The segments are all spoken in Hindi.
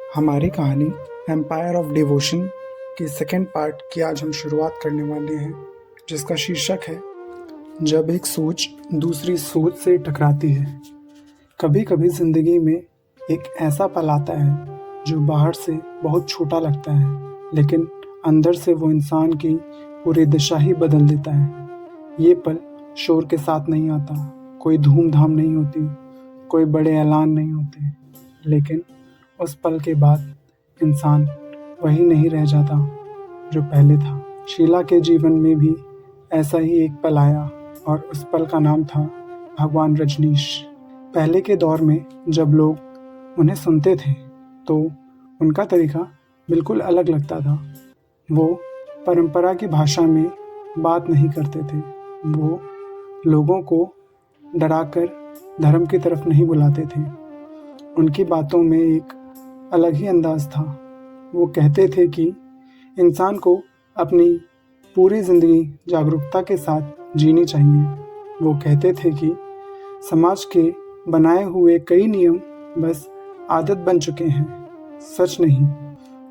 हमारी कहानी एम्पायर ऑफ डिवोशन की सेकेंड पार्ट की आज हम शुरुआत करने वाले हैं, जिसका शीर्षक है जब एक सोच दूसरी सोच से टकराती है। कभी कभी ज़िंदगी में एक ऐसा पल आता है जो बाहर से बहुत छोटा लगता है, लेकिन अंदर से वो इंसान की पूरी दिशा ही बदल देता है। ये पल शोर के साथ नहीं आता, कोई धूमधाम नहीं होती, कोई बड़े ऐलान नहीं होते, लेकिन उस पल के बाद इंसान वही नहीं रह जाता जो पहले था। शीला के जीवन में भी ऐसा ही एक पल आया और उस पल का नाम था भगवान रजनीश। पहले के दौर में जब लोग उन्हें सुनते थे तो उनका तरीका बिल्कुल अलग लगता था। वो परंपरा की भाषा में बात नहीं करते थे। वो लोगों को डराकर धर्म की तरफ नहीं बुलाते थे। उनकी बातों में एक अलग ही अंदाज था। वो कहते थे कि इंसान को अपनी पूरी ज़िंदगी जागरूकता के साथ जीनी चाहिए। वो कहते थे कि समाज के बनाए हुए कई नियम बस आदत बन चुके हैं, सच नहीं।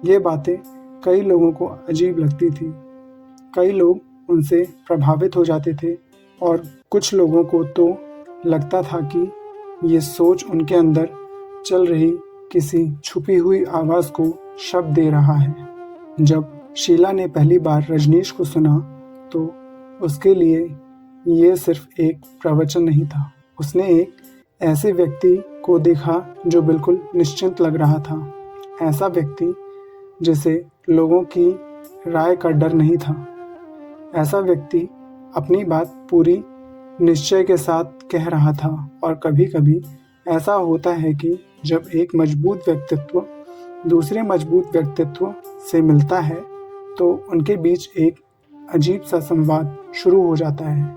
ये बातें कई लोगों को अजीब लगती थी। कई लोग उनसे प्रभावित हो जाते थे और कुछ लोगों को तो लगता था कि ये सोच उनके अंदर चल रही किसी छुपी हुई आवाज़ को शब्द दे रहा है। जब शीला ने पहली बार रजनीश को सुना तो उसके लिए ये सिर्फ एक प्रवचन नहीं था। उसने एक ऐसे व्यक्ति को देखा जो बिल्कुल निश्चिंत लग रहा था। ऐसा व्यक्ति जिसे लोगों की राय का डर नहीं था। ऐसा व्यक्ति अपनी बात पूरी निश्चय के साथ कह रहा था। और कभी कभी ऐसा होता है कि जब एक मजबूत व्यक्तित्व दूसरे मजबूत व्यक्तित्व से मिलता है तो उनके बीच एक अजीब सा संवाद शुरू हो जाता है।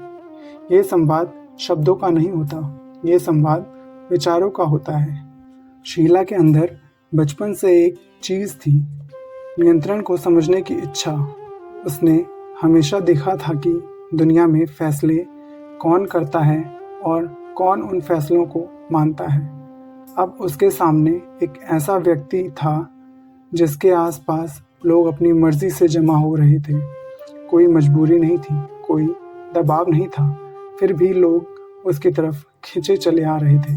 ये संवाद शब्दों का नहीं होता, ये संवाद विचारों का होता है। शीला के अंदर बचपन से एक चीज़ थी, नियंत्रण को समझने की इच्छा। उसने हमेशा देखा था कि दुनिया में फैसले कौन करता है और कौन उन फैसलों को मानता है। अब उसके सामने एक ऐसा व्यक्ति था जिसके आसपास लोग अपनी मर्जी से जमा हो रहे थे। कोई मजबूरी नहीं थी, कोई दबाव नहीं था, फिर भी लोग उसकी तरफ खींचे चले आ रहे थे।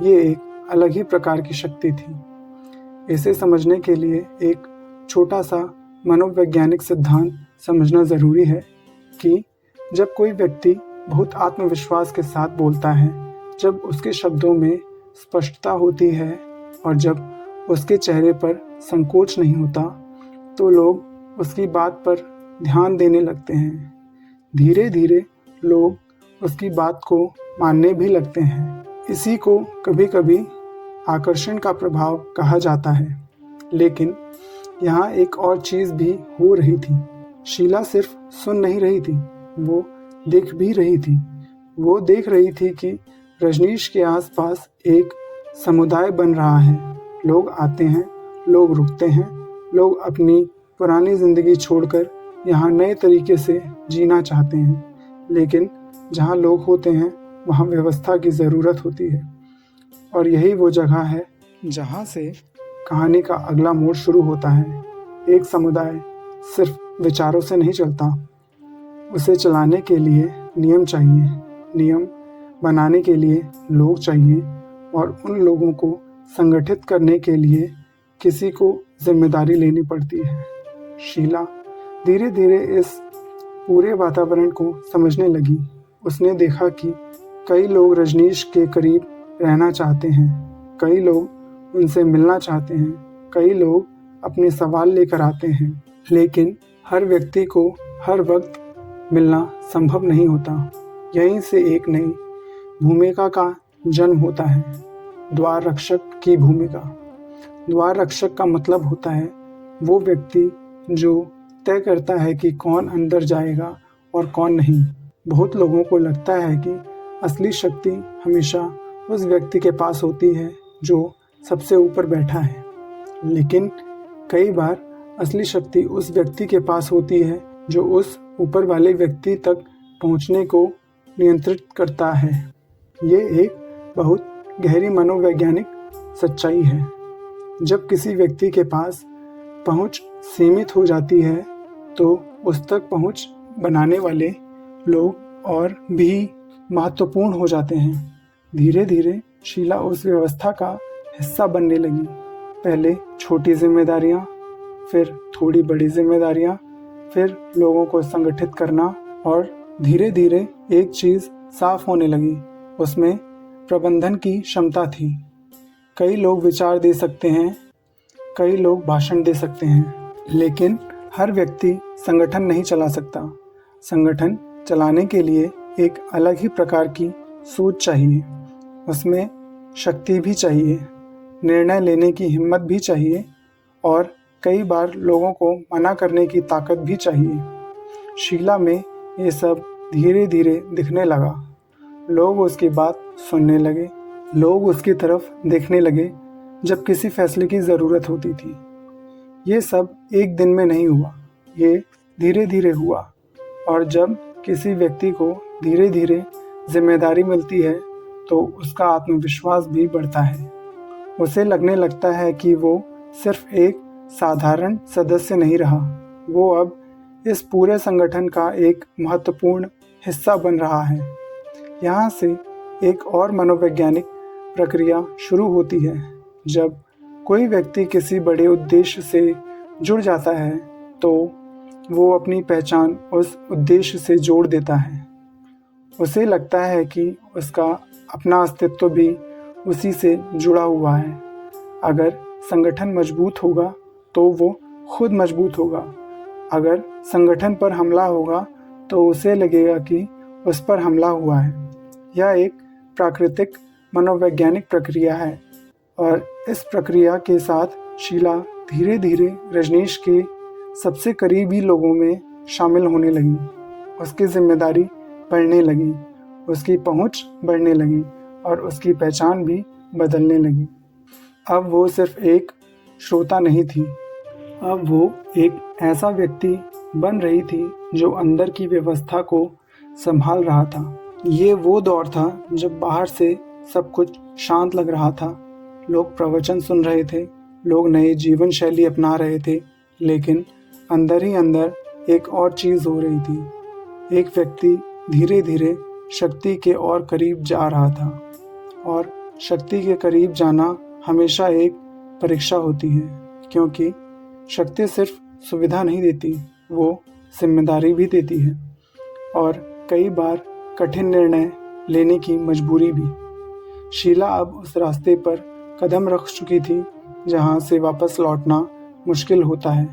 ये एक अलग ही प्रकार की शक्ति थी। इसे समझने के लिए एक छोटा सा मनोवैज्ञानिक सिद्धांत समझना ज़रूरी है कि जब कोई व्यक्ति बहुत आत्मविश्वास के साथ बोलता है, जब उसके शब्दों में स्पष्टता होती है और जब उसके चेहरे पर संकोच नहीं होता, तो लोग उसकी बात पर ध्यान देने लगते हैं। धीरे धीरे लोग उसकी बात को मानने भी लगते हैं। इसी को कभी कभी आकर्षण का प्रभाव कहा जाता है। लेकिन यहाँ एक और चीज़ भी हो रही थी। शीला सिर्फ सुन नहीं रही थी, वो देख भी रही थी। वो देख रही थी कि रजनीश के आसपास एक समुदाय बन रहा है। लोग आते हैं, लोग रुकते हैं, लोग अपनी पुरानी ज़िंदगी छोड़कर यहाँ नए तरीके से जीना चाहते हैं। लेकिन जहाँ लोग होते हैं वहाँ व्यवस्था की ज़रूरत होती है। और यही वो जगह है जहाँ से कहानी का अगला मोड़ शुरू होता है। एक समुदाय सिर्फ विचारों से नहीं चलता, उसे चलाने के लिए नियम चाहिए। नियम बनाने के लिए लोग चाहिए और उन लोगों को संगठित करने के लिए किसी को जिम्मेदारी लेनी पड़ती है। शीला धीरे धीरे इस पूरे वातावरण को समझने लगी। उसने देखा कि कई लोग रजनीश के करीब रहना चाहते हैं, कई लोग उनसे मिलना चाहते हैं, कई लोग अपने सवाल लेकर आते हैं, लेकिन हर व्यक्ति को हर वक्त मिलना संभव नहीं होता। यहीं से एक नई भूमिका का जन्म होता है, द्वार रक्षक की भूमिका। द्वार रक्षक का मतलब होता है वो व्यक्ति जो तय करता है कि कौन अंदर जाएगा और कौन नहीं। बहुत लोगों को लगता है कि असली शक्ति हमेशा उस व्यक्ति के पास होती है जो सबसे ऊपर बैठा है, लेकिन कई बार असली शक्ति उस व्यक्ति के पास होती है जो उस ऊपर वाले व्यक्ति तक पहुंचने को नियंत्रित करता है। ये एक बहुत गहरी मनोवैज्ञानिक सच्चाई है। जब किसी व्यक्ति के पास पहुंच सीमित हो जाती है तो उस तक पहुंच बनाने वाले लोग और भी महत्वपूर्ण हो जाते हैं। धीरे धीरे शीला उस व्यवस्था का हिस्सा बनने लगी। पहले छोटी जिम्मेदारियां, फिर थोड़ी बड़ी जिम्मेदारियां, फिर लोगों को संगठित करना, और धीरे धीरे एक चीज़ साफ होने लगी, उसमें प्रबंधन की क्षमता थी। कई लोग विचार दे सकते हैं, कई लोग भाषण दे सकते हैं, लेकिन हर व्यक्ति संगठन नहीं चला सकता। संगठन चलाने के लिए एक अलग ही प्रकार की सोच चाहिए, उसमें शक्ति भी चाहिए, निर्णय लेने की हिम्मत भी चाहिए, और कई बार लोगों को मना करने की ताकत भी चाहिए। शीला में ये सब धीरे धीरे दिखने लगा। लोग उसकी बात सुनने लगे, लोग उसकी तरफ देखने लगे जब किसी फैसले की ज़रूरत होती थी। ये सब एक दिन में नहीं हुआ, ये धीरे धीरे हुआ, और जब किसी व्यक्ति को धीरे धीरे जिम्मेदारी मिलती है तो उसका आत्मविश्वास भी बढ़ता है। उसे लगने लगता है कि वो सिर्फ एक साधारण सदस्य नहीं रहा, वो अब इस पूरे संगठन का एक महत्वपूर्ण हिस्सा बन रहा है। यहाँ से एक और मनोवैज्ञानिक प्रक्रिया शुरू होती है। जब कोई व्यक्ति किसी बड़े उद्देश्य से जुड़ जाता है तो वो अपनी पहचान उस उद्देश्य से जोड़ देता है। उसे लगता है कि उसका अपना अस्तित्व भी उसी से जुड़ा हुआ है। अगर संगठन मजबूत होगा तो वो खुद मजबूत होगा। अगर संगठन पर हमला होगा तो उसे लगेगा कि उस पर हमला हुआ है। यह एक प्राकृतिक मनोवैज्ञानिक प्रक्रिया है, और इस प्रक्रिया के साथ शीला धीरे धीरे रजनीश के सबसे करीबी लोगों में शामिल होने लगी। उसकी जिम्मेदारी बढ़ने लगी, उसकी पहुंच बढ़ने लगी, और उसकी पहचान भी बदलने लगी। अब वो सिर्फ एक श्रोता नहीं थी, अब वो एक ऐसा व्यक्ति बन रही थी जो अंदर की व्यवस्था को संभाल रहा था। ये वो दौर था जब बाहर से सब कुछ शांत लग रहा था। लोग प्रवचन सुन रहे थे, लोग नए जीवन शैली अपना रहे थे, लेकिन अंदर ही अंदर एक और चीज़ हो रही थी। एक व्यक्ति धीरे धीरे शक्ति के और करीब जा रहा था, और शक्ति के करीब जाना हमेशा एक परीक्षा होती है, क्योंकि शक्ति सिर्फ सुविधा नहीं देती, वो जिम्मेदारी भी देती है, और कई बार कठिन निर्णय लेने की मजबूरी भी। शीला अब उस रास्ते पर कदम रख चुकी थी जहाँ से वापस लौटना मुश्किल होता है।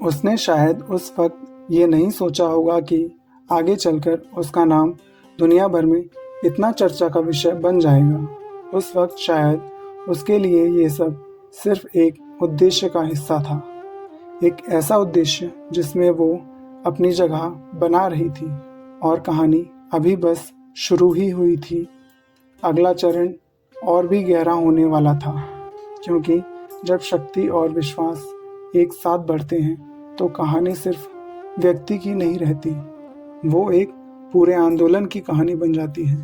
उसने शायद उस वक्त ये नहीं सोचा होगा कि आगे चलकर उसका नाम दुनिया भर में इतना चर्चा का विषय बन जाएगा। उस वक्त शायद उसके लिए ये सब सिर्फ एक उद्देश्य का हिस्सा था, एक ऐसा उद्देश्य जिसमें वो अपनी जगह बना रही थी, और कहानी अभी बस शुरू ही हुई थी। अगला चरण और भी गहरा होने वाला था, क्योंकि जब शक्ति और विश्वास एक साथ बढ़ते हैं तो कहानी सिर्फ व्यक्ति की नहीं रहती, वो एक पूरे आंदोलन की कहानी बन जाती है।